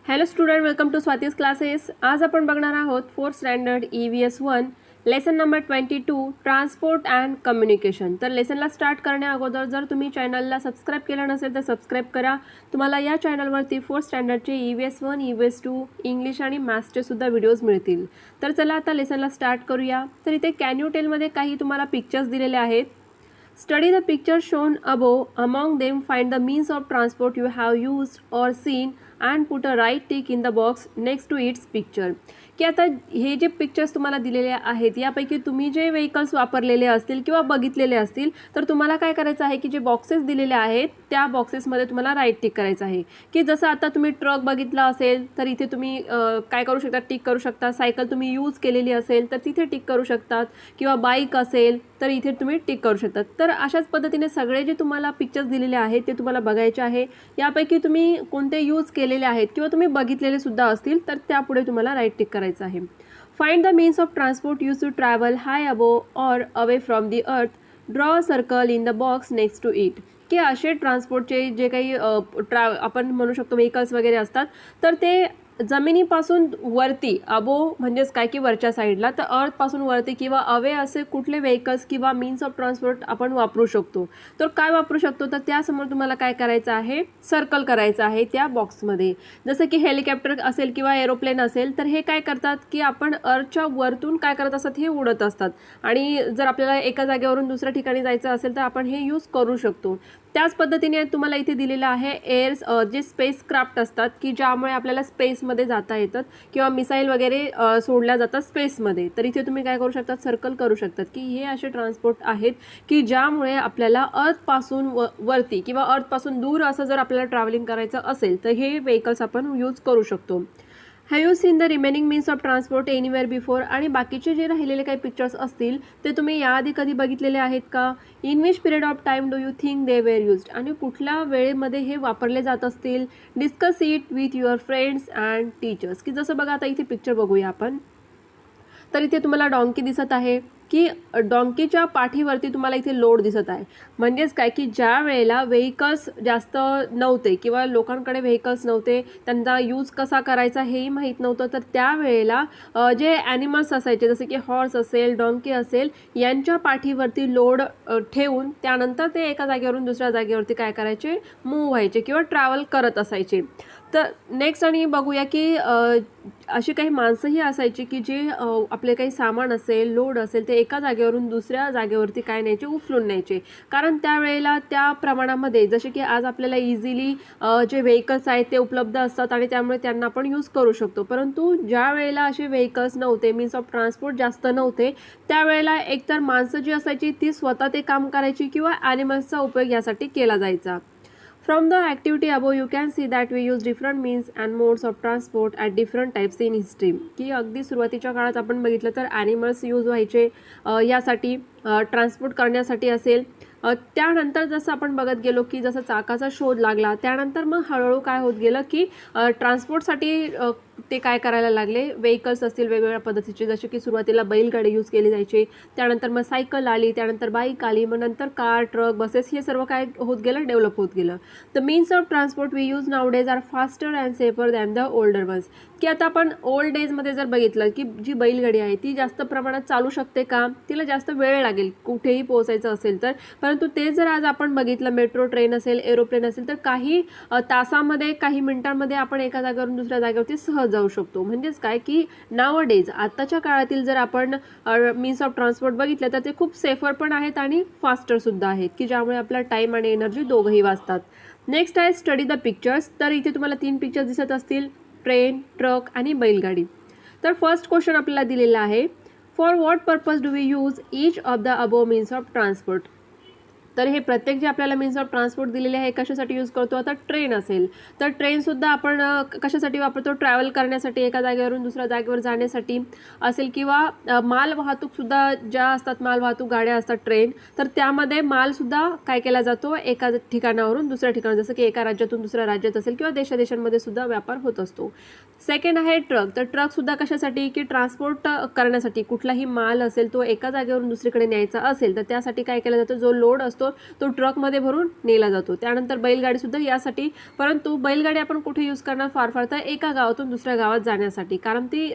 Hello student, welcome to Swati's classes. आज आपण बघणार आहोत 4th standard EVS1 lesson number 22 transport and communication. तर लेसनला स्टार्ट करण्या अगोदर जर तुम्ही चॅनलला सबस्क्राईब केलं नसेल तर सबस्क्राईब करा. तुम्हाला या चॅनलवरती 4th स्टँडर्डचे EVS1 EVS2 इंग्लिश आणि मॅथ्सचे सुद्धा व्हिडिओज मिळतील. तर चला आता लेसनला स्टार्ट करूया. तर इथे कॅन यू टेलमध्ये काही तुम्हाला पिक्चर्स दिलेले आहेत. Study the pictures shown above. Among them, find the means of transport you have used or seen and put a right tick in the box next to its picture. की आता हे जे pictures तुम्हाला दिलेले आहेत यापैकी तुम्ही जे व्हेकल्स वापरलेले असतील किंवा बघितलेले असतील तर तुम्हाला काय करायचं आहे की जे बॉक्सेस दिलेले आहेत त्या बॉक्सेसमध्ये तुम्हाला राईट टिक करायचं आहे. की जसं आता तुम्ही ट्रक बघितला असेल तर इथे तुम्ही काय करू शकता, टिक करू शकता. सायकल तुम्ही यूज केलेली असेल तर तिथे टिक करू शकतात किंवा बाईक असेल तर इथे तुम्ही टिक करू शकतात. तर अशाच पद्धतीने सगळे जे तुम्हाला पिक्चर्स दिलेले आहेत ते तुम्हाला बघायचे आहे. यापैकी तुम्ही कोणते यूज केलेले आहेत किंवा तुम्ही बघितलेले सुद्धा असतील तर त्यापुढे तुम्हाला राईट टिक करायचं आहे. Find the means of transport use to travel high above or away from the earth. Draw a circle in the box next to it. की असे ट्रान्सपोर्टचे जे काही आपण म्हणू शकतो व्हेकल्स वगैरे असतात तर ते जमिनीपासून वरती अबो म्हणजेच काय की वरच्या साईडला, तर अर्थपासून वरती किंवा अवे असे कुठले व्हेकल्स किंवा मीन्स ऑफ ट्रान्सपोर्ट आपण वापरू शकतो. तर काय वापरू शकतो तर त्यासमोर तुम्हाला काय करायचं आहे, सर्कल करायचं आहे त्या बॉक्समध्ये. जसं की हेलिकॉप्टर असेल किंवा एरोप्लेन असेल तर हे काय करतात की आपण अर्थच्या वरतून काय करत असतात, हे उडत असतात आणि जर आपल्याला एका जागेवरून दुसऱ्या ठिकाणी जायचं असेल तर आपण हे यूज करू शकतो. त्याच पद्धतीने तुम्हाला इथे दिलेलं आहे जे स्पेस क्राफ्ट असतात की ज्यामुळे आपल्याला स्पेसमध्ये जाता येतात किंवा मिसाईल वगैरे सोडल्या जातात स्पेसमध्ये. तर इथे तुम्ही काय करू शकतात, सर्कल करू शकतात की हे असे ट्रान्सपोर्ट आहेत की ज्यामुळे आपल्याला अर्थपासून वरती किंवा अर्थपासून दूर असं जर आपल्याला ट्रॅव्हलिंग करायचं असेल तर हे व्हेकल्स आपण यूज करू शकतो. Have you seen the remaining means of transport anywhere before. आणि बाकीचे जे राहिलेले काही पिक्चर्स असतील ते तुम्ही याआधी कधी बघितलेले आहेत का. In which period of time do you think they were used. आणि कुठल्या वेळेमध्ये हे वापरले जात असतील. Discuss it with your friends and teachers. की जसं बघा आता इथे पिक्चर बघूया आपण. तर इथे तुम्हाला डॉंकी दिसत आहे की डॉंकीच्या पाठीवरती तुम्हाला इथे लोड दिसत आहे. म्हणजेच काय की ज्या वेळेला व्हेकल्स जास्त नव्हते किंवा लोकांकडे व्हेकल्स नव्हते, त्यांचा यूज कसा करायचा हेही माहीत नव्हतं, तर त्यावेळेला जे ॲनिमल्स असायचे जसे की हॉर्स असेल, डॉंकी असेल यांच्या पाठीवरती लोड ठेवून त्यानंतर ते एका जागेवरून दुसऱ्या जागेवरती काय करायचे, मूव्ह व्हायचे किंवा ट्रॅव्हल करत असायचे. तर नेक्स्ट आणि बघूया की अशी काही माणसंही असायची की जे आपले काही सामान असेल, लोड असेल ते एका जागेवरून दुसऱ्या जागेवरती काय न्यायचे, उचलून न्यायचे. कारण त्यावेळेला त्या प्रमाणामध्ये जसे की आज आपल्याला इझिली जे व्हेकल्स आहेत ते उपलब्ध असतात आणि त्यामुळे त्यांना आपण यूज करू शकतो. परंतु ज्या वेळेला असे व्हेकल्स नव्हते, मीन्स ऑफ ट्रान्सपोर्ट जास्त नव्हते, त्यावेळेला एकतर माणसं जी असायची ती स्वतः ते काम करायची किंवा ॲनिमल्सचा उपयोग यासाठी केला जायचा. From the activity above, you can see that we use different means and modes of transport at different types in history. की अगदी सुरुवातीच्या काळात आपण बघितलं तर ॲनिमल्स यूज व्हायचे यासाठी, ट्रान्सपोर्ट करण्यासाठी असेल. त्यानंतर जसं आपण बघत गेलो की जसं चाकाचा शोध लागला त्यानंतर मग हळूहळू काय होत गेलं की ट्रान्सपोर्टसाठी ते काय करायला लागले, व्हेकल्स असतील वेगवेगळ्या पद्धतीचे, जसे की सुरुवातीला बैलगाडी यूज केली जायची, त्यानंतर मग सायकल आली, त्यानंतर बाईक आली, मग नंतर कार, ट्रक, बसेस हे सर्व काय होत गेलं, डेव्हलप होत गेलं. The means of transport we use nowadays are faster and safer than the older ones. की आता आपण ओल्ड डेजमध्ये जर बघितलं की जी बैलगाडी आहे ती जास्त प्रमाणात चालू शकते का, तिला जास्त वेळ लागेल कुठेही पोहोचायचं असेल तर. परंतु ते जर आज आपण बघितलं मेट्रो ट्रेन असेल, एरोप्लेन असेल तर काही तासामध्ये, काही मिनिटांमध्ये आपण एका जागेवरून दुसऱ्या जागेवरती सहज जाऊ शकतो. म्हणजेच काय की नाव डेज आत्ताच्या काळातील जर आपण मीन्स ऑफ ट्रान्सपोर्ट बघितलं तर ते खूप सेफर पण आहेत आणि फास्टरसुद्धा आहेत की ज्यामुळे आपला टाईम आणि एनर्जी दोघंही वाचतात. नेक्स्ट आहे स्टडी द पिक्चर्स. तर इथे तुम्हाला 3 पिक्चर्स दिसत असतील, ट्रेन, ट्रक आणि बैलगाडी. तर फर्स्ट क्वेश्चन आपल्याला दिलेला आहे, for what purpose do we use each of the above means of transport. तर हे प्रत्येक जे आपल्याला मीन्स ऑफ ट्रान्सपोर्ट दिलेले आहे कशासाठी यूज करतो. आता ट्रेन असेल तर ट्रेनसुद्धा आपण कशासाठी वापरतो, ट्रॅव्हल करण्यासाठी, एका जागेवरून दुसऱ्या जागेवर जाण्यासाठी असेल किंवा माल वाहतूकसुद्धा ज्या असतात, माल वाहतूक गाड्या असतात ट्रेन, तर त्यामध्ये मालसुद्धा काय केला जातो, एका ठिकाणावरून दुसऱ्या ठिकाणी, जसं की एका राज्यातून दुसऱ्या राज्यात असेल किंवा देशादेशांमध्ये सुद्धा व्यापार होत असतो. सेकंड आहे ट्रक. तर ट्रकसुद्धा कशासाठी की ट्रान्सपोर्ट करण्यासाठी, कुठलाही माल असेल तो एका जागेवरून दुसरीकडे न्यायचा असेल तर त्यासाठी काय केलं जातं, जो लोड असतो असतो तो ट्रकमध्ये भरून नेला जातो. त्यानंतर बैलगाडीसुद्धा यासाठी, परंतु बैलगाडी आपण कुठे यूज करणार, फार फार तर एका गावातून दुसऱ्या गावात जाण्यासाठी, कारण ती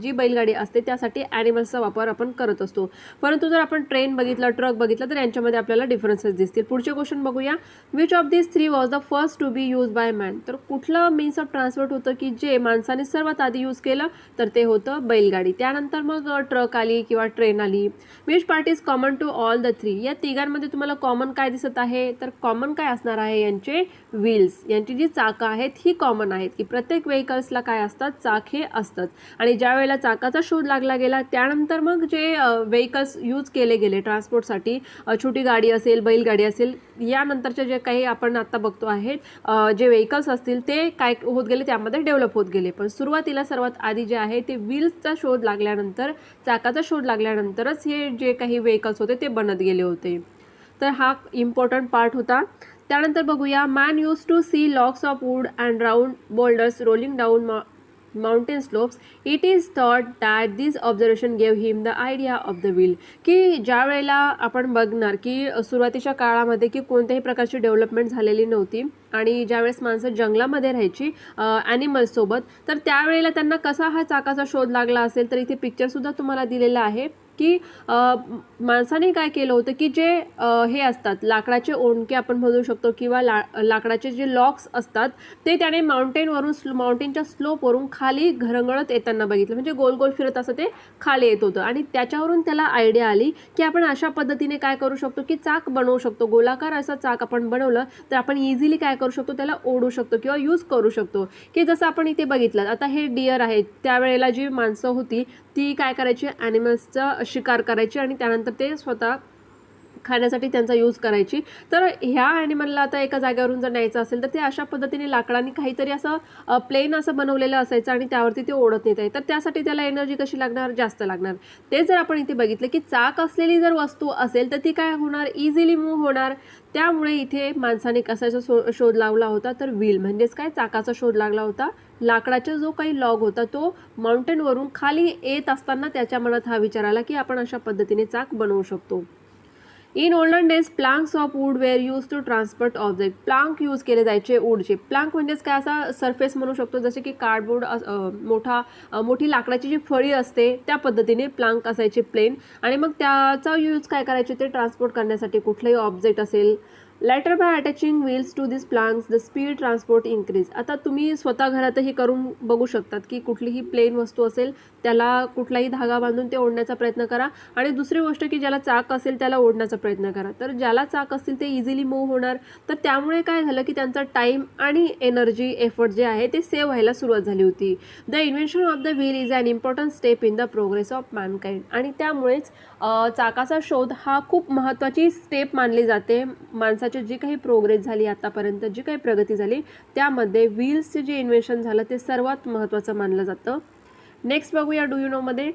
जी बैलगाडी असते त्यासाठी ॲनिमल्सचा वापर आपण करत असतो. परंतु जर आपण ट्रेन बघितलं, ट्रक बघितलं, तर यांच्यामध्ये आपल्याला डिफरन्सेस दिसतील. पुढचे क्वेश्चन बघूया. Which of this 3 was the first to be use by man. तर कुठलं मीन्स ऑफ ट्रान्सपोर्ट होतं की जे माणसाने सर्वात आधी यूज केलं, तर ते होतं बैलगाडी. त्यानंतर मग ट्रक आली किंवा ट्रेन आली. Which part is common to all the 3. या तिघांमध्ये तुम्हाला कॉमन काय दिसत आहे, तर कॉमन काय असणार आहे, यांचे व्हील्स, यांची जी चाकं आहेत ही कॉमन आहेत, की प्रत्येक व्हेकल्सला काय असतात, चाक हे असतात. आणि ज्या वेळेला चाकाचा शोध लागला गेला त्यानंतर मग जे व्हेकल्स यूज केले गेले ट्रान्सपोर्टसाठी, छोटी गाडी असेल, बैलगाडी असेल, यानंतरचे जे काही आपण आता बघतो आहेत जे व्हेकल्स असतील ते काय होत गेले, त्यामध्ये डेव्हलप होत गेले. पण सुरुवातीला सर्वात आधी जे आहे ते व्हील्सचा शोध लागल्यानंतर, चाकाचा शोध लागल्यानंतरच हे जे काही व्हेकल्स होते ते बनत गेले होते. तर हा इम्पॉर्टंट पार्ट होता. त्यानंतर बघूया. Man use to see logs of wood and round boulders rolling down mountain slopes. It is thought that this observation gave him the idea of the wheel. की ज्या वेळेला आपण बघणार की सुरुवातीच्या काळामध्ये की कोणत्याही प्रकारची डेव्हलपमेंट झालेली नव्हती आणि ज्यावेळेस माणसं जंगलामध्ये राहायची ॲनिमल्ससोबत, तर त्यावेळेला त्यांना कसा हा चाकाचा शोध लागला असेल, तर इथे पिक्चरसुद्धा तुम्हाला दिलेला आहे की माणसाने काय केलं होतं की जे हे असतात लाकडाचे ओंडके आपण म्हणू शकतो किंवा लाकडाचे जे लॉक्स असतात ते त्याने माउंटेनच्या स्लोपवरून खाली घरंगळत येताना बघितलं, म्हणजे गोल गोल फिरत असं ते खाली येत होतं. आणि त्याच्यावरून त्याला आयडिया आली की आपण अशा पद्धतीने काय करू शकतो की चाक बनवू शकतो, गोलाकार असं चाक आपण बनवलं तर आपण इझिली काय करू शकतो, त्याला ओढू शकतो किंवा यूज करू शकतो. की जसं आपण इथे बघितलं, आता हे डिअर आहेत, त्यावेळेला जी माणसं होती ती काय करायची, ॲनिमल्सचा शिकार करायची आणि त्यानंतर ते स्वतः खाण्यासाठी त्यांचा यूज करायची. तर ह्या ॲनिमलला आता एका जागेवरून जर न्यायचं असेल तर ते अशा पद्धतीने लाकडाने काहीतरी असं प्लेन असं बनवलेलं असायचं आणि त्यावरती ते ओढत नेत आहे. तर त्यासाठी त्याला एनर्जी कशी लागणार, जास्त लागणार. ते जर आपण इथे बघितलं की चाक असलेली जर वस्तू असेल तर ती काय होणार, इझिली मूव्ह होणार. त्यामुळे इथे माणसाने कशाचा शोध लावला होता, तर व्हील म्हणजेच काय, चाकाचा शोध लागला होता. लाकडाचा जो काही लॉग होता तो माउंटेनवरून खाली येत असताना त्याच्या मनात हा विचार आला की आपण अशा पद्धतीने चाक बनवू शकतो. In olden days planks of wood were use to transport object. Plank use केले जायचे वूडचे. प्लांक म्हणजेच काय, असा सरफेस म्हणू शकतो, जसे की कार्डबोर्ड, मोठी लाकडाची जी फळी असते त्या पद्धतीने प्लांक असायचे प्लेन. आणि मग त्याचा यूज काय करायचे, ते ट्रान्सपोर्ट करण्यासाठी कुठलंही ऑब्जेक्ट असेल. Later by attaching wheels to this planks the speed transport increase. आता तुम्ही स्वतः घरातही करून बघू शकतात की कुठलीही प्लेन वस्तू असेल त्याला कुठलाही धागा बांधून ते ओढण्याचा प्रयत्न करा. आणि दुसरी गोष्ट की ज्याला चाक असेल त्याला ओढण्याचा प्रयत्न करा. तर ज्याला चाक असतील ते इझिली मूव्ह होणार. तर त्यामुळे काय झालं की त्यांचा टाईम आणि एनर्जी एफर्ट जे आहे ते सेव्ह व्हायला सुरुवात झाली होती. The invention of the wheel is an important step in the progress of mankind. आणि त्यामुळेच चाकाचा शोध हा खूप महत्त्वाची स्टेप मानली जाते. माणसाची जी काही प्रोग्रेस झाली आतापर्यंत, जी काही प्रगती झाली, त्यामध्ये व्हील्सचे जे इन्व्हेन्शन झालं ते सर्वात महत्त्वाचं मानलं जातं. नेक्स्ट बघूया डू यू नो मध्ये.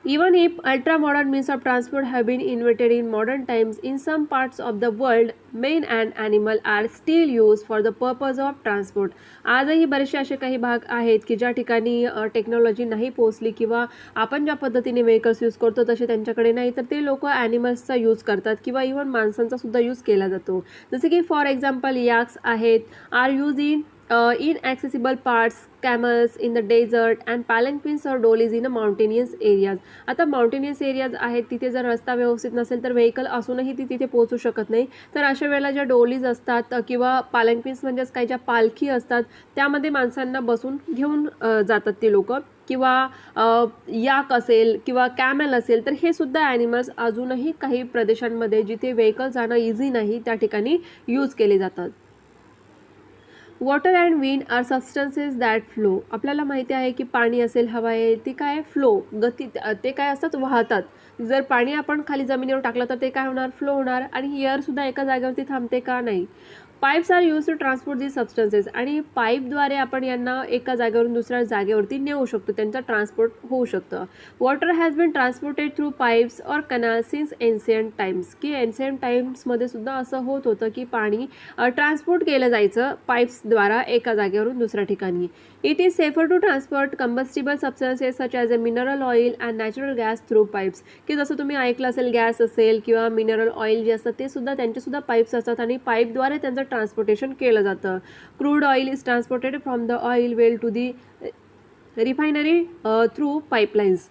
Even if ultra-modern means of transport have been invented in modern times, in some parts of the world, men and animal are still used for the purpose of transport. आजही बरेचसे असे काही भाग आहेत की ज्या ठिकाणी टेक्नॉलॉजी नाही पोहोचली किंवा आपण ज्या पद्धतीने व्हेकल्स यूज करतो तसे त्यांच्याकडे नाही, तर ते लोक ॲनिमल्सचा यूज करतात किंवा इव्हन माणसांचा सुद्धा यूज केला जातो. जसे की फॉर एक्झाम्पल याक्स आहेत, are use in inaccessible parts, camels in the desert and palanquins or dollies in a mountainous areas. आता माउंटेनियस एरियाज आहेत तिथे जर रस्ता व्यवस्थित नसेल तर व्हेकल असूनही ती तिथे पोहोचू शकत नाही. तर अशा वेळेला ज्या डोलीज असतात किंवा पालंक्विन्स म्हणजेच काही ज्या पालखी असतात त्यामध्ये माणसांना बसून घेऊन जातात ते लोक. किंवा याक असेल किंवा कॅमेल असेल, तर हे सुद्धा ॲनिमल्स अजूनही काही प्रदेशांमध्ये जिथे व्हेकल जाणं इझी नाही त्या ठिकाणी यूज केले जातात. Water and wind are substances that flow. आपल्याला माहिती आहे की पाणी असेल, हवा आहे, ती काय फ्लो, गती, ते काय असतात, वाहतात. जर पाणी आपण खाली जमिनीवर टाकलं तर ते काय होणार, फ्लो होणार. आणि एअरसुद्धा एका जागेवरती थांबते का, नाही. Pipes are use to transport the substances, आणि पाईपद्वारे आपण यांना एका जागेवरून दुसऱ्या जागेवरती नेऊ शकतो, त्यांचं ट्रान्सपोर्ट होऊ शकतं. Water has been transported through pipes और कॅनल सिन्स एन्शियंट टाइम्स, की एन्शियंट टाइम्समध्ये सुद्धा असं होत होतं की पाणी ट्रान्सपोर्ट केलं जायचं पाईप्सद्वारा एका जागेवरून दुसऱ्या ठिकाणी. It is safer to transport combustible substances such as a mineral oil and natural gas through pipes, की जसं तुम्ही ऐकलं असेल गॅस असेल किंवा मिनरल ऑइल जे असतात ते सुद्धा त्यांचेसुद्धा पाईप्स असतात आणि पाईपद्वारे त्यांचं ट्रान्सपोर्टेशन केलं जातं. Crude oil is transported from the oil well to the refinery through pipelines,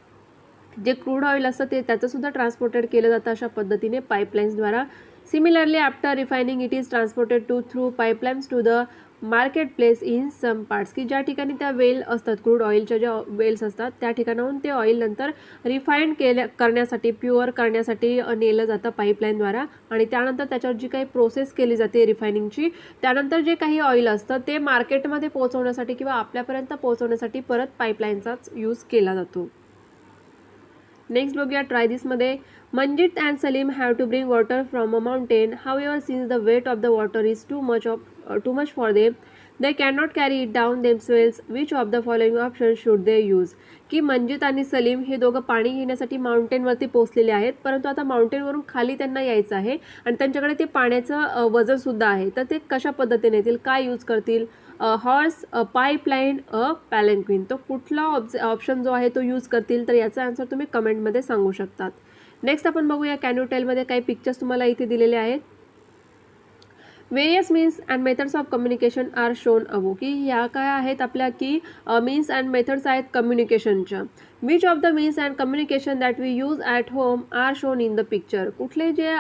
जे क्रूड ऑइल असतं ते त्याचंसुद्धा ट्रान्सपोर्टेड केलं जातं अशा पद्धतीने पाईपलाईन्सद्वारा. Similarly after refining it is transported through pipelines to the market place in some parts, की ज्या ठिकाणी त्या वेल असतात क्रूड ऑइलच्या ज्या वेल्स असतात त्या ठिकाणाहून ते ऑइल नंतर रिफाईंड करण्यासाठी प्युअर करण्यासाठी नेलं जातं पाईपलाईनद्वारा, आणि त्यानंतर त्याच्यावर जी काही प्रोसेस केली जाते रिफायनिंगची, त्यानंतर जे काही ऑइल असतं ते मार्केटमध्ये पोहोचवण्यासाठी किंवा आपल्यापर्यंत पोहोचवण्यासाठी परत पाईपलाईनचाच यूज केला जातो. नेक्स्ट बघूया ट्राय दिसमध्ये. Manjit and Salim have to bring water from a mountain, however since the weight of the water is too much for them, they cannot carry it down themselves, which of the following option should they use, की मंजित आणि सलीम हे दोघं पाणी घेण्यासाठी माउंटेनवरती पोहोचलेले आहेत, परंतु आता माउंटेनवरून खाली त्यांना यायचं आहे आणि त्यांच्याकडे ते पाण्याचं वजनसुद्धा आहे, तर ते कशा पद्धतीने येतील, काय यूज करतील, हॉर्स, पाईपलाईन, पॅलेंक्विन, तो कुठला ऑप्शन जो आहे तो यूज करतील, तर याचा आन्सर तुम्ही कमेंटमध्ये सांगू शकतात. नेक्स्ट आपण बघूया कॅन यू टेलमध्ये काही पिक्चर्स तुम्हाला इथे दिलेले आहेत. Various means and methods of communication are shown above, की ह्या काय आहेत आपल्या की मीन्स अँड मेथड्स आहेत कम्युनिकेशनच्या. Which of the means and communication that we use at home are shown in the picture, कुठले जे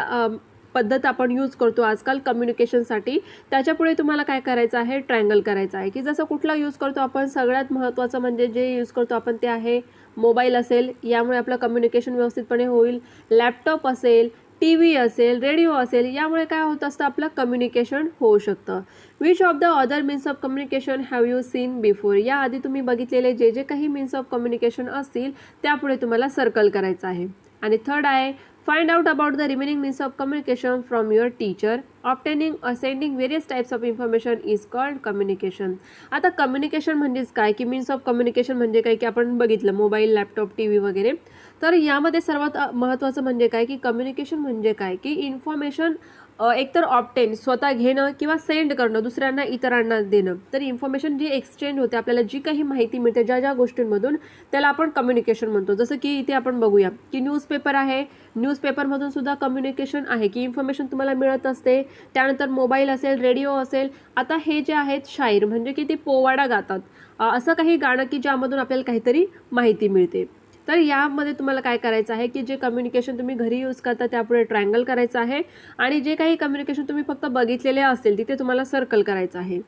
पद्धत आपण यूज करतो आजकाल कम्युनिकेशनसाठी त्याच्यापुढे तुम्हाला काय करायचं आहे, ट्रायंगल करायचं आहे, की जसं कुठला यूज करतो आपण, सगळ्यात महत्त्वाचं म्हणजे जे यूज करतो आपण ते आहे मोबाईल असेल, यामुळे आपलं कम्युनिकेशन व्यवस्थितपणे होईल. लॅपटॉप असेल, टी व्ही असेल, रेडिओ असेल, यामुळे काय होत असतं आपलं कम्युनिकेशन होऊ शकतं. Which of the other means of communication have you seen before, याआधी तुम्ही बघितलेले जे जे काही मीन्स ऑफ कम्युनिकेशन असतील त्यापुढे तुम्हाला सर्कल करायचं आहे. आणि थर्ड आहे find out about the remaining means of communication from your teacher. Obtaining or sending various types of information is called communication. आता कम्युनिकेशन म्हणजेच काय, की मीन्स ऑफ कम्युनिकेशन म्हणजे काय, की आपण बघितलं मोबाईल, लॅपटॉप, टी व्ही वगैरे. तर यामध्ये सर्वात महत्त्वाचं म्हणजे काय, की कम्युनिकेशन म्हणजे काय, की इन्फॉर्मेशन एकतर ऑप्टेन स्वतः घेणं किंवा सेंड करणं दुसऱ्यांना, इतरांना देणं. तर इन्फॉर्मेशन जी एक्सचेंज होते, आपल्याला जी काही माहिती मिळते ज्या ज्या गोष्टींमधून, त्याला आपण कम्युनिकेशन म्हणतो. जसं की इथे आपण बघूया की न्यूजपेपर आहे, न्यूजपेपरमधून सुद्धा कम्युनिकेशन आहे, की इन्फॉर्मेशन तुम्हाला मिळत असते. त्यानंतर मोबाईल असेल, रेडिओ असेल. आता हे जे आहेत शायर म्हणजे की ते पोवाडा गातात, असं काही गाणं की ज्यामधून आपल्याला काहीतरी माहिती मिळते. तर यामध्ये तुम्हाला काय करायचं आहे, की जे कम्युनिकेशन तुम्ही घरी यूज करता त्यापुढे ट्रायंगल करायचं आहे, आणि जे काही कम्युनिकेशन तुम्ही फक्त बघितलेले असतील तिथे तुम्हाला सर्कल करायचं आहे.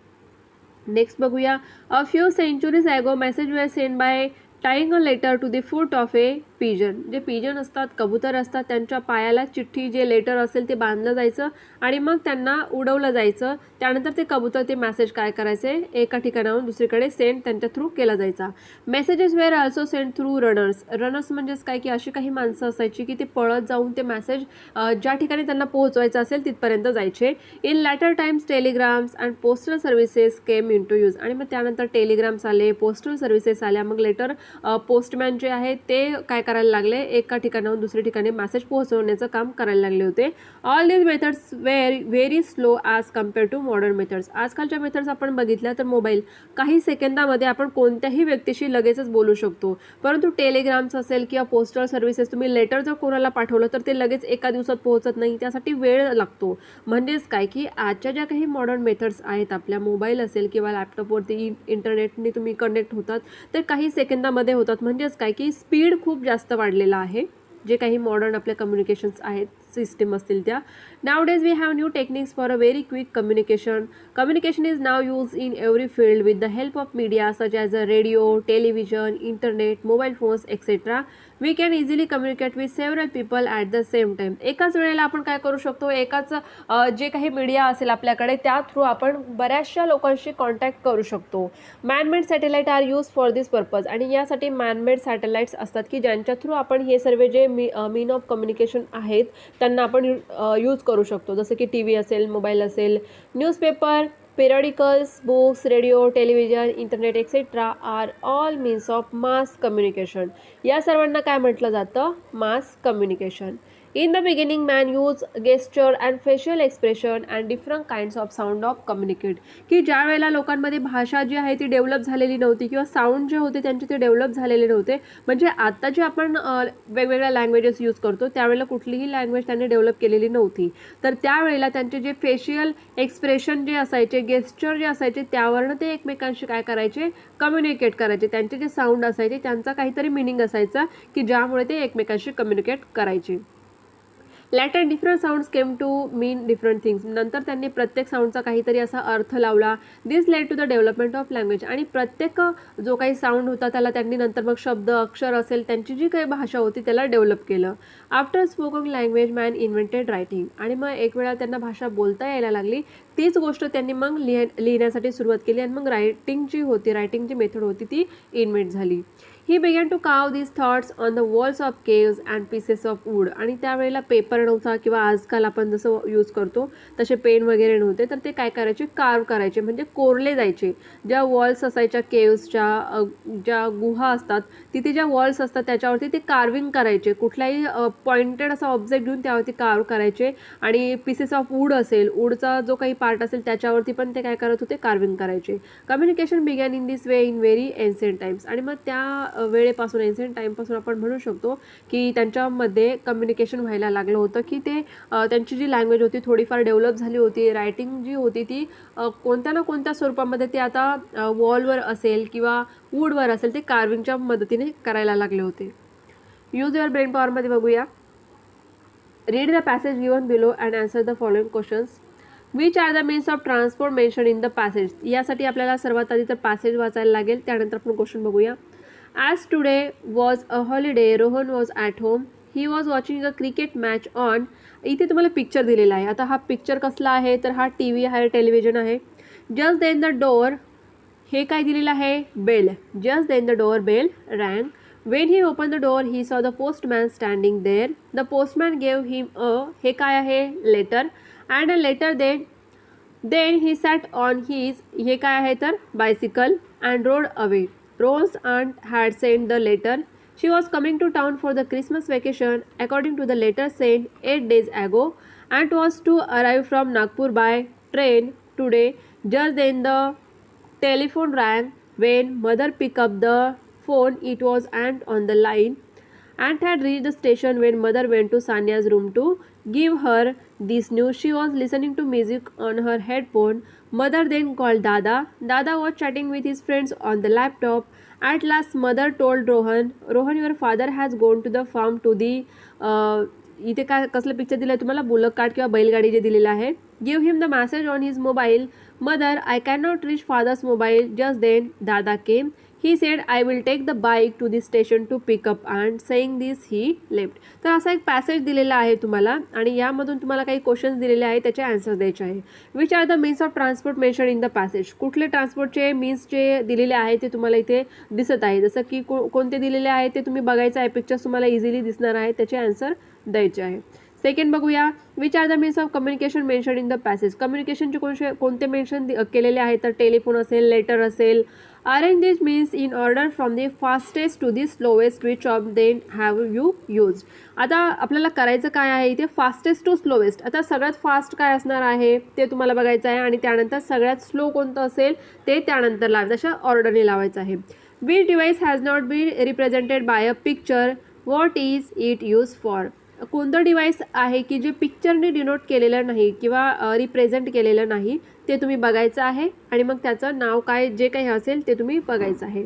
नेक्स्ट बघूया. A few centuries ago message were send by tying a letter to the foot of a pigeon. जे पिजन असतात, कबूतर असतात, त्यांच्या पायाला चिठ्ठी जे लेटर असेल ते बांधलं जायचं आणि मग त्यांना उडवलं जायचं. त्यानंतर ते कबूतर ते मेसेज काय करायचे, एका ठिकाणाहून दुसरीकडे सेंड त्यांच्या थ्रू केला जायचा. Messages were also send through runners. Runners म्हणजेच काय, की अशी काही माणसं असायची की ते पळत जाऊन ते मेसेज ज्या ठिकाणी त्यांना पोहोचवायचं असेल तिथपर्यंत जायचे. In later times telegrams and postal services came in to use. आणि मग त्यानंतर टेलिग्राम्स आले, पोस्टल सर्व्हिसेस आल्या, मग लेटर पोस्टमॅन जे आहे ते काय करायला लागले, एका ठिकाणाहून दुसऱ्या ठिकाणी मेसेज पोहोचवण्याचं काम करायला लागले होते. All these methods very slow as compare to modern methods. आजकालच्या मेथड्स आपण बघितल्या तर मोबाईल काही सेकंदामध्ये आपण कोणत्याही व्यक्तीशी लगेचच बोलू शकतो, परंतु टेलिग्राम्स असेल किंवा पोस्टल सर्व्हिसेस, तुम्ही लेटर जर कोणाला पाठवलं तर ते लगेच एका दिवसात पोहोचत नाही, त्यासाठी वेळ लागतो. म्हणजेच काय, की आजच्या ज्या काही मॉडर्न मेथड्स आहेत, आपल्या मोबाईल असेल किंवा लॅपटॉपवरती इंटरनेटने तुम्ही कनेक्ट होतात तर काही सेकंदामध्ये होतात. म्हणजेच काय, की स्पीड खूप जास्त वाढलेला आहे जे काही मॉडर्न आपल्या कम्युनिकेशन्स आहेत, सिस्टम असतील त्या. Nowadays we have new techniques for a very quick communication. Communication is now used in every field with the help of media such as radio, television, internet, mobile phones, etc. We can easily communicate with several people at the same time. एकाच वेळेला आपण काय करू शकतो, एकाच जे काही media असेल आपल्याकडे त्या थ्रू आपण बऱ्याचशा लोकांशी कॉन्टॅक्ट करू शकतो. Manmade satellite are used for this purpose. आणि यासाठी मॅनमेड सॅटेलाइट्स असतात की ज्यांच्या थ्रू आपण हे सर्व जे मीन ऑफ कम्युनिकेशन आहेत त्यांना आपण यूज करू शकतो, जसं की टी व्ही असेल, मोबाईल असेल, newspaper, periodicals, books, radio, television, internet etcetera are all means of mass communication. या सर्वांना काय म्हटलं जातं? Mass communication. In the beginning man use gesture and facial expression and different kinds of sound of communicate. की ज्या वेळेला लोकांमध्ये भाषा जी आहे ती डेव्हलप झालेली नव्हती किंवा साऊंड जे होते त्यांचे ते डेव्हलप झालेले नव्हते. म्हणजे आता जे आपण वेगवेगळ्या लँग्वेजेस यूज करतो त्यावेळेला कुठलीही लँग्वेज त्यांनी डेव्हलप केलेली नव्हती. तर त्यावेळेला त्यांचे जे फेशियल एक्सप्रेशन जे असायचे, गेस्चर जे असायचे, त्यावरनं ते एकमेकांशी काय करायचे? कम्युनिकेट करायचे. त्यांचे जे साऊंड असायचे त्यांचा काहीतरी मिनिंग असायचा की ज्यामुळे ते एकमेकांशी कम्युनिकेट करायचे. Later different sounds came to mean different things. नंतर त्यांनी प्रत्येक साऊंडचा काहीतरी असा अर्थ लावला. This led to the development of language. आणि प्रत्येक जो काही साऊंड होता त्याला त्यांनी नंतर मग शब्द, अक्षर असेल, त्यांची जी काही भाषा होती त्याला डेव्हलप केलं. After spoken language man invented writing. आणि मग एक वेळा त्यांना भाषा बोलता यायला लागली. तीच गोष्ट त्यांनी मग लिहिण्यासाठी सुरुवात केली आणि मग रायटिंगची मेथड होती ती इन्व्हेंट झाली. He began to carve these thoughts on the walls of caves and pieces of wood. आणि त्यावेळेला पेपर नव्हता किंवा आजकाल आपण जसं यूज करतो तसे पेन वगैरे नव्हते, तर ते काय करायचे? कार्व करायचे, म्हणजे कोरले जायचे. ज्या वॉल्स असायच्या केव्सच्या, ज्या गुहा असतात तिथे ज्या वॉल्स असतात त्याच्यावरती ते कार्विंग करायचे. कुठलाही पॉइंटेड असा ऑब्जेक्ट घेऊन त्यावरती कार्व करायचे. आणि पीसेस ऑफ वूड असेल, वूडचा जो काही पार्ट असेल त्याच्यावरती पण ते काय करत होते? कार्विंग करायचे. Communication begin in this way in very ancient times. आणि मग त्या वेळेपासून, एन्शियंट टाईमपासून आपण म्हणू शकतो की त्यांच्यामध्ये कम्युनिकेशन व्हायला लागलं होतं, की ते त्यांची जी लँग्वेज होती थोडीफार डेव्हलप झाली होती. रायटिंग जी होती ती कोणत्या ना कोणत्या स्वरूपामध्ये ते आता वॉलवर असेल किंवा वूडवर असेल ते कार्विंगच्या मदतीने करायला लागले होते. यूज युअर ब्रेन पॉवरमध्ये बघूया. Read the passage given below and answer the following questions. Which are the means of transport mention in the passage. यासाठी आपल्याला सर्वात आधी तर पॅसेज वाचायला लागेल, त्यानंतर आपण क्वेश्चन बघूया. As today was a holiday, Rohan was at home. He was watching a cricket match on. इथे तुम्हाला पिक्चर दिलेला आहे. आता हा पिक्चर कसला आहे? तर हा टी व्ही आहे, टेलिव्हिजन आहे. जस्ट देन द डोअर, हे काय दिलेलं आहे? Bell. Just then the door bell rang. When he opened the door, he saw the postman standing there. The postman gave him a, हे काय आहे? Letter. And a letter then he sat on his, हे काय आहे? तर bicycle and rode away. Rose's aunt had sent the letter. She was coming to town for the Christmas vacation, according to the letter sent 8 days ago, and was to arrive from Nagpur by train today. Just then the telephone rang. When mother picked up the phone, it was aunt on the line. Aunt had reached the station when mother went to Sanya's room to give her this news. She was listening to music on her headphone. Mother then called Dada. Dada was chatting with his friends on the laptop. At last mother told Rohan, your father has gone to the farm to the इथे काय कसलं picture दिलं आहे तुम्हाला? Bullock cart किंवा बैलगाडी जे दिलेलं आहे. Give him the message on his mobile. Mother, I can not reach father's mobile. Just then दादा came. He said, I will take the bike to the station to pick up aunt. Saying this, he left. तर असा एक passage दिलेला आहे तुम्हाला आणि यामधून तुम्हाला काही क्वेश्चन्स दिलेले आहेत, त्याचे आन्सर्स द्यायचे आहे. Which are the means of transport mention in the passage. कुठले ट्रान्सपोर्टचे मीन्स जे दिलेले आहे ते तुम्हाला इथे दिसत आहे. जसं की कोणते दिलेले आहे ते तुम्ही बघायचं आहे. पिक्चर्स तुम्हाला इझिली दिसणार आहे, त्याचे आन्सर द्यायचे आहे. सेकंड बघूया. Which are the means of communication mention in the passage. कम्युनिकेशनचे कोणते मेन्शन केलेले आहेत? तर टेलिफोन असेल, लेटर असेल. Arrange these means in order from the fastest to the slowest, which of them have you used. आता आपल्याला करायचं काय आहे इथे? Fastest to slowest. आता सगळ्यात फास्ट काय असणार आहे ते तुम्हाला बघायचं आहे आणि त्यानंतर सगळ्यात स्लो कोणतं असेल ते त्यानंतर लावायचं, अशा ऑर्डरने लावायचं आहे. Which device has not been represented by a picture, what is it use for. कोणतं डिवाइस आहे की जे पिक्चरने डिनोट केलेलं नाही किंवा रिप्रेझेंट केलेलं नाही ते तुम्ही बघायचं आहे आणि मग त्याचं नाव काय जे काही असेल ते तुम्ही बघायचं आहे.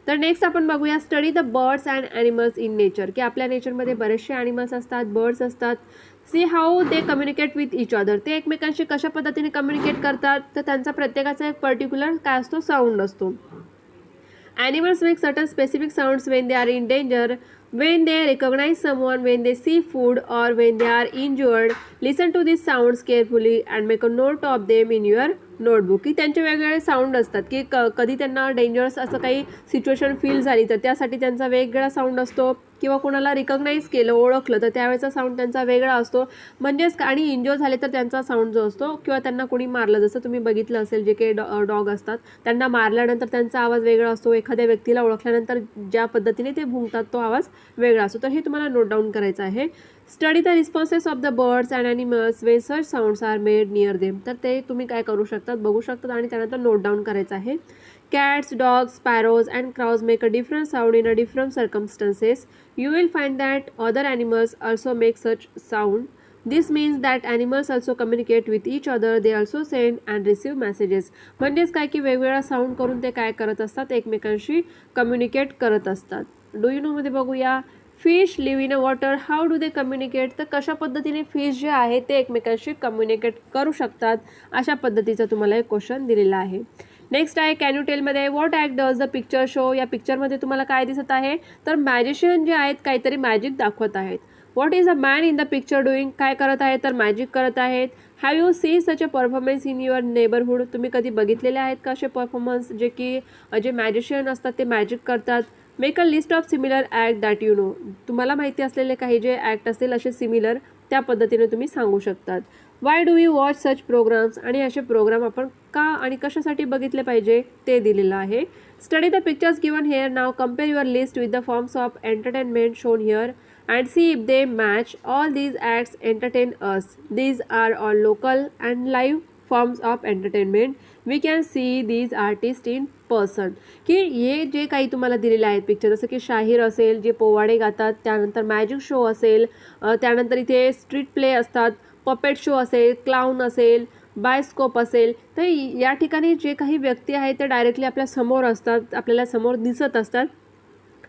तर नेक्स्ट आपण बघूया. Study the birds and animals in nature. की आपल्या नेचरमध्ये बरेचसे ॲनिमल्स असतात, बर्ड्स असतात. See how they communicate with each other. ते एकमेकांशी कशा पद्धतीने कम्युनिकेट करतात, तर त्यांचा प्रत्येकाचा एक पर्टिक्युलर काय असतो? साऊंड असतो. Animals make certain specific sounds when they are in danger, when they recognize someone, when they see food, or when they are injured. Listen to these sounds carefully and make a note of them in your notebook. की त्यांचे वेगवेगळे sound असतात की कधी त्यांना dangerous असं काही situation feel झाली तर त्यासाठी त्यांचा वेगवेगळा साऊंड असतो. किंवा कोणाला रिकग्नाइज केलं, ओळखलं, तर त्यावेळेचा साऊंड त्यांचा वेगळा असतो. म्हणजेच आणि इंज्युअर झाले तर त्यांचा साऊंड जो असतो, किंवा त्यांना कोणी मारलं, जसं तुम्ही बघितलं असेल जे काही डॉग असतात त्यांना मारल्यानंतर त्यांचा आवाज वेगळा असतो. एखाद्या व्यक्तीला ओळखल्यानंतर ज्या पद्धतीने ते भुंकतात तो आवाज वेगळा असतो. तर हे तुम्हाला नोट डाऊन करायचं आहे. Study the responses of the birds and animals when such sounds are made near them. तर ते तुम्ही काय करू शकतात, बघू शकतात आणि त्यानंतर नोट डाऊन करायचं आहे. Cats, dogs, sparrows and crows make a different sound in a different circumstances. You will find that other animals also make such sound. This means that animals also communicate with each other. They also send and receive messages. म्हणजेच काय की वेगवेगळा sound करून ते काय करत असतात, एकमेकांशी कम्युनिकेट करत असतात. डू यू नो मध्ये बघूया. Fish live in a water, how do they communicate. तर कशा पद्धतीने फिश जे आहे ते एकमेकांशी कम्युनिकेट करू शकतात, अशा पद्धतीचा तुम्हाला एक क्वेश्चन दिलेला आहे. नेक्स्ट आहे कॅन यू टेलमध्ये what act does the picture show. या पिक्चरमध्ये तुम्हाला काय दिसत आहे, तर मॅजिशियन जे आहेत काहीतरी मॅजिक दाखवत आहेत. What is a man in the picture doing. काय करत आहेत, तर मॅजिक करत आहेत. Have you seen such a performance in your neighbourhood. तुम्ही कधी बघितलेले आहेत का असे परफॉर्मन्स जे की जे मॅजिशियन असतात ते मॅजिक करतात. Make a list of similar act that you know. तुम्हाला माहिती असलेले काही जे ॲक्ट असतील असे सिमिलर, त्या पद्धतीने तुम्ही सांगू शकतात. Why do you watch such programmes. आणि असे प्रोग्राम आपण का आणि कशासाठी बघितले पाहिजे ते दिलेलं आहे. Study the pictures given hair. Now compare your list with the forms of entertainment shown here and see if they match. All these acts entertain us. These are all local and live forms of entertainment. We can see these artists in person. की हे जे काही तुम्हाला दिलेले आहेत picture, जसं की शाहीर असेल जे पोवाडे गातात, त्यानंतर मॅजिक शो असेल, त्यानंतर इथे स्ट्रीट प्ले असतात, पपेट शो असेल, क्लाउन असेल, बायस्कोप असेल. तर या ठिकाणी जे काही व्यक्ती आहेत ते डायरेक्टली आपल्या समोर असतात, आपल्याला समोर दिसत असतात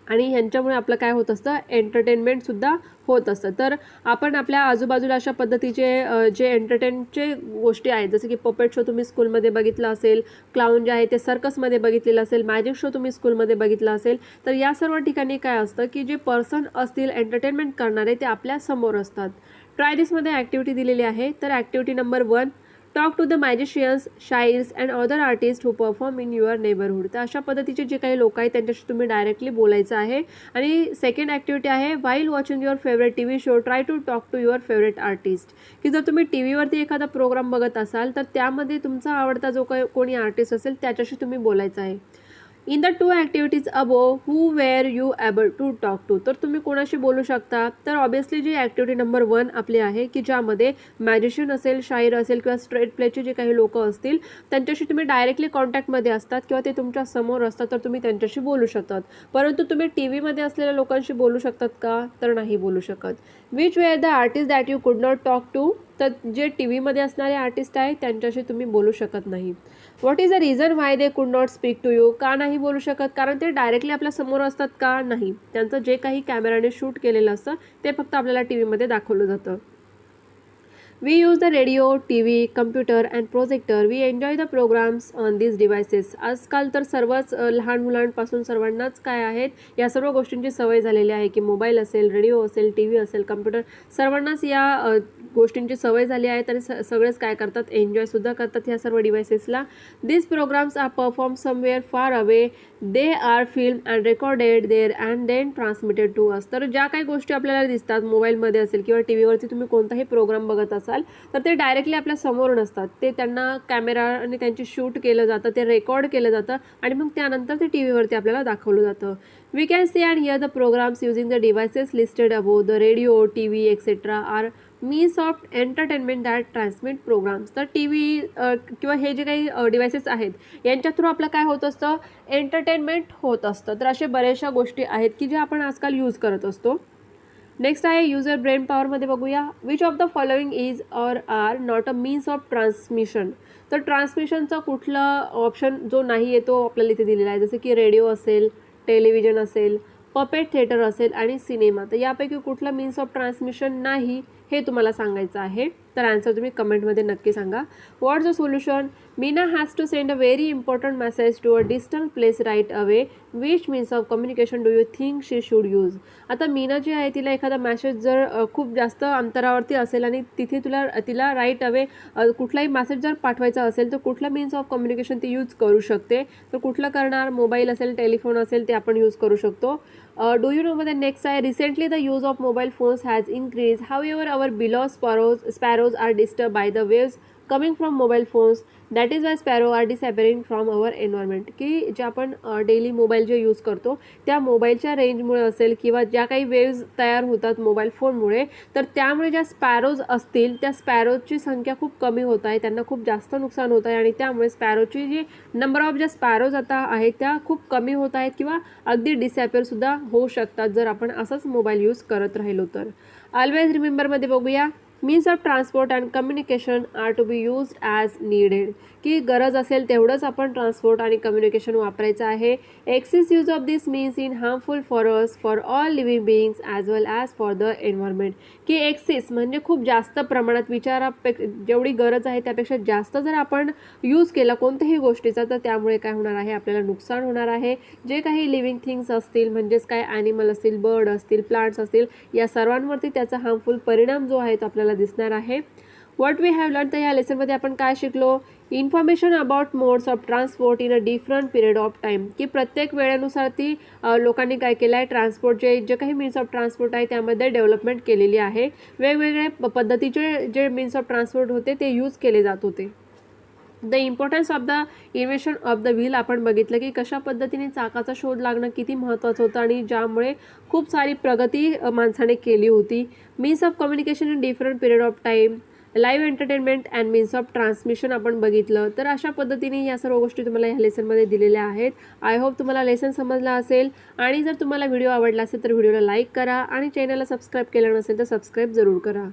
आणि ह्यांच्यामुळे आपलं काय होत असतं, एंटरटेनमेंटसुद्धा होत असतं. तर आपण आपल्या आजूबाजूला अशा पद्धतीचे जे एंटरटेनचे गोष्टी आहेत, जसं की पपेट शो तुम्ही स्कूलमध्ये बघितला असेल, क्लाउन जे आहे ते सर्कसमध्ये बघितलेलं असेल, मॅजिक शो तुम्ही स्कूलमध्ये बघितला असेल. तर या सर्व ठिकाणी काय असतं की जे पर्सन असतील एंटरटेनमेंट करणारे ते आपल्या समोर असतात. ट्राय दिसमध्ये ॲक्टिव्हिटी दिलेली आहे. तर activity number 1, talk to the magicians, शायर्स and other artist who perform in your neighbourhood. तर अशा पद्धतीचे जे काही लोक आहेत त्यांच्याशी तुम्ही डायरेक्टली बोलायचं आहे. आणि सेकंड ॲक्टिव्हिटी आहे while watching your favourite TV show try to talk to your favourite artist. की जर तुम्ही टी व्हीवरती एखादा प्रोग्राम बघत असाल तर त्यामध्ये तुमचा आवडता जो काही कोणी आर्टिस्ट असेल त्याच्याशी तुम्ही बोलायचं आहे. In the 2 activities above who were you able to talk to. तर तुम्ही कोणाशी बोलू शकता, तर ऑब्वियसली जी ॲक्टिव्हिटी नंबर 1 आपली आहे की ज्यामध्ये मॅजिशियन असेल, शायर असेल किंवा स्ट्रीट प्लेचे जे काही लोक असतील त्यांच्याशी तुम्ही डायरेक्टली कॉन्टॅक्टमध्ये असतात किंवा ते तुमच्या समोर असतात, तर तुम्ही त्यांच्याशी बोलू शकतात. परंतु तुम्ही टी व्हीमध्ये असलेल्या लोकांशी बोलू शकतात का, तर नाही बोलू शकत. Which were the artist that you could not talk to. तर जे टी व्हीमध्ये असणारे आर्टिस्ट आहे त्यांच्याशी तुम्ही बोलू शकत नाही. What is the reason why they could not speak to you. का नाही बोलू शकत, कारण ते डायरेक्टली आपल्या समोर असतात का, नाही. त्यांचं जे काही कॅमेराने शूट केलेलं असतं ते फक्त आपल्याला टी व्हीमध्ये दाखवलं जातं. We use the radio, TV, computer and projector. We enjoy the programs on these devices. आजकाल तर सर्वच लहान मुलांपासून सर्वांनाच काय आहेत या सर्व गोष्टींची सवय झालेली आहे की मोबाईल असेल, रेडिओ असेल, टी व्ही असेल, कम्प्युटर, सर्वांनाच या गोष्टींची सवय झाली आहे. आणि सगळेच काय करतात, एन्जॉयसुद्धा करतात ह्या सर्व डिव्हायसेसला. This programmes are perform somewhere far away. They are film and recorded there and then transmitted to us. तर ज्या काही गोष्टी आपल्याला दिसतात मोबाईलमध्ये असेल किंवा टी व्हीवरती तुम्ही कोणताही प्रोग्राम बघत असाल तर ते डायरेक्टली आपल्या समोर नसतात. ते त्यांना कॅमेराने त्यांची शूट केलं जातं, ते रेकॉर्ड केलं जातं आणि मग त्यानंतर ते टी व्हीवरती आपल्याला दाखवलं जातं. We can see and hear the programmes using the devices listed above. The radio, TV etcetera are means of entertainment that transmit programmes. तर टी व्ही किंवा हे जे काही डिव्हायसेस आहेत यांच्या थ्रू आपलं काय होत असतं, एंटरटेनमेंट होत असतं. तर अशा बऱ्याचशा गोष्टी आहेत की ज्या आपण आजकाल यूज करत असतो. नेक्स्ट आहे युजर ब्रेन पॉवरमध्ये बघूया. Which of the following is or are not a means of transmission. तर ट्रान्समिशनचा कुठला ऑप्शन जो नाही आहे तो आपल्याला इथे दिलेला आहे. जसं की रेडिओ असेल, टेलिव्हिजन असेल, पपेट थिएटर असेल आणि सिनेमा. तर यापैकी कुठला मीन्स ऑफ ट्रान्समिशन नाही हे तुम्हाला सांगायचं आहे. तर आन्सर तुम्ही कमेंटमध्ये नक्की सांगा. What's the solution. Meena has to send a very important message to a distant place right away. Which means of communication do you think she should use. आता मीना जी आहे तिला एखादा मेसेज जर खूप जास्त अंतरावरती असेल आणि तिथे तिला राईट अवे कुठलाही मेसेज जर पाठवायचा असेल तर कुठला मीन्स ऑफ कम्युनिकेशन ती यूज करू शकते. तर कुठलं करणार, मोबाईल असेल, टेलिफोन असेल ते आपण यूज करू शकतो. डू यू नो मध्ये नेक्स्ट आहे recently the use of mobile phones has increase however our beloved sparrows are disturb by the waves coming from mobile phones that is why sparrow are disappearing from our environment. की जे आपण daily mobile जे use करतो त्या मोबाईलच्या रेंजमुळे असेल किंवा ज्या काही वेव्ज तयार होतात मोबाईल फोनमुळे, तर त्यामुळे ज्या स्पॅरोज असतील त्या स्पॅरोजची संख्या खूप कमी होत आहे, त्यांना खूप जास्त नुकसान होत आहे आणि त्यामुळे स्पॅरोची जी नंबर ऑफ ज्या स्पॅरोज आता आहेत त्या खूप कमी होत आहेत किंवा अगदी डिसअपेअरसुद्धा होऊ शकतात जर आपण असंच मोबाईल यूज करत राहिलो तर. ऑलवेज रिमेंबरमध्ये बघूया means of transport and communication are to be used as needed. की गरज असेल तेवढंच आपण ट्रान्सपोर्ट आणि कम्युनिकेशन वापरायचं आहे. Excess use of this means in harmful for us for all living beings as well as for the environment. की excess म्हणजे खूप जास्त प्रमाणात जेवढी गरज आहे त्यापेक्षा जास्त जर आपण यूज केला कोणत्याही गोष्टीचा तर त्यामुळे काय होणार आहे, आपल्याला नुकसान होणार आहे. जे काही लिव्हिंग थिंग्स असतील म्हणजेच काय ॲनिमल असतील, बर्ड असतील, प्लांट्स असतील, या सर्वांवरती त्याचा हार्मफुल परिणाम जो आहे तो आपल्याला दिसणार आहे. व्हॉट वी हॅव लर्न, तर ह्या लेसनमध्ये आपण काय शिकलो, information about modes of transport in a different period of time. की प्रत्येक वेळेनुसार ती लोकांनी काय केलं आहे, ट्रान्सपोर्टचे जे काही मीन्स ऑफ ट्रान्सपोर्ट आहे त्यामध्ये डेव्हलपमेंट केलेली आहे. वेगवेगळ्या पद्धतीचे जे मीन्स ऑफ ट्रान्सपोर्ट होते ते यूज केले जात होते. The importance of the invention of the wheel, आपण बघितलं की कशा पद्धतीने चाकाचा शोध लागणं किती महत्त्वाचं होतं आणि ज्यामुळे खूप सारी प्रगती माणसाने केली होती. Means of communication in different period of time, live entertainment and means of transmission आपण बघितलं. तर अशा पद्धतीने या सर्व गोष्टी तुम्हाला ह्या लेसनमध्ये दिलेल्या आहेत. आय होप तुम्हाला लेसन समजला असेल आणि जर तुम्हाला व्हिडिओ आवडला असेल तर व्हिडिओला लाईक करा आणि चॅनलला सबस्क्राईब केलं नसेल तर सबस्क्राईब जरूर करा.